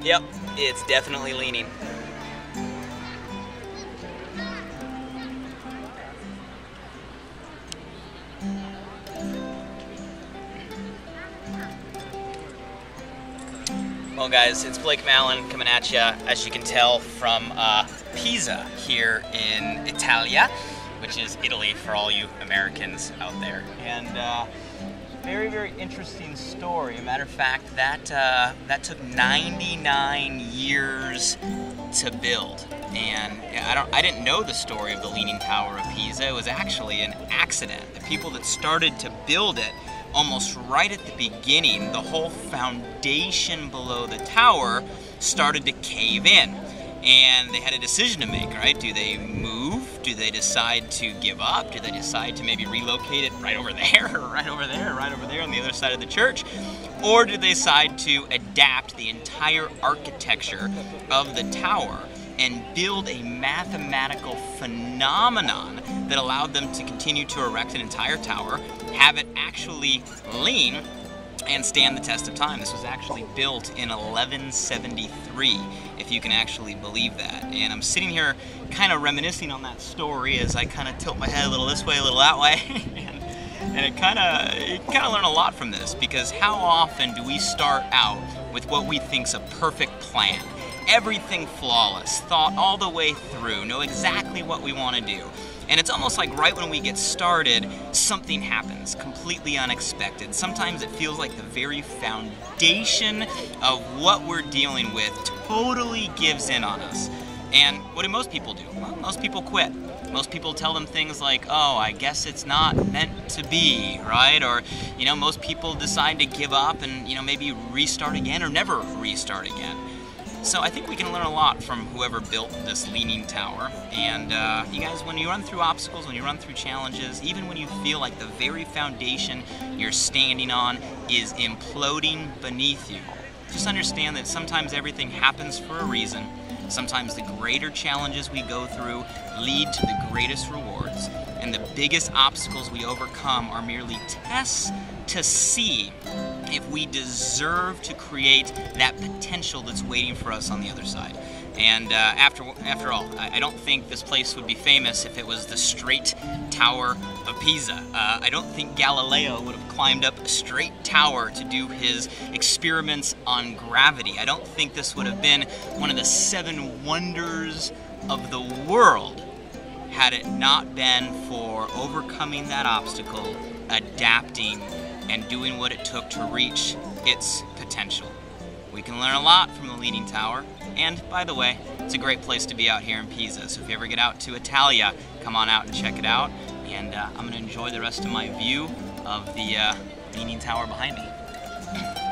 Yep, it's definitely leaning. Well guys, it's Blake Mallen coming at you, as you can tell, from Pisa here in Italia, which is Italy for all you Americans out there. And very, very interesting story. A matter of fact, that took 99 years to build. And I didn't know the story of the Leaning Tower of Pisa. It was actually an accident. The people that started to build it, almost right at the beginning, the whole foundation below the tower started to cave in. And they had a decision to make, right? Do they move? Do they decide to give up? Do they decide to maybe relocate it right over there, or right over there, right over there on the other side of the church? Or do they decide to adapt the entire architecture of the tower and build a mathematical phenomenon that allowed them to continue to erect an entire tower, have it actually lean, and stand the test of time? This was actually built in 1173, if you can actually believe that. And I'm sitting here kind of reminiscing on that story as I kind of tilt my head a little this way, a little that way. and it kind of learn a lot from this, because how often do we start out with what we think's a perfect plan? Everything flawless, thought all the way through, know exactly what we want to do. And it's almost like right when we get started, something happens completely unexpected. Sometimes it feels like the very foundation of what we're dealing with totally gives in on us. And what do most people do? Well, most people quit. Most people tell them things like, oh, I guess it's not meant to be, right? Or, you know, most people decide to give up and, you know, maybe restart again or never restart again. So I think we can learn a lot from whoever built this Leaning Tower. And you guys, when you run through obstacles, when you run through challenges, even when you feel like the very foundation you're standing on is imploding beneath you, just understand that sometimes everything happens for a reason. Sometimes the greater challenges we go through lead to the greatest rewards. And the biggest obstacles we overcome are merely tests to see if we deserve to create that potential that's waiting for us on the other side. And after all, I don't think this place would be famous if it was the straight Tower of Pisa. I don't think Galileo would have climbed up a straight tower to do his experiments on gravity. I don't think this would have been one of the 7 wonders of the world had it not been for overcoming that obstacle, adapting, and doing what it took to reach its potential. We can learn a lot from the Leaning Tower, and by the way, it's a great place to be out here in Pisa, so if you ever get out to Italia, come on out and check it out, and I'm going to enjoy the rest of my view of the Leaning Tower behind me.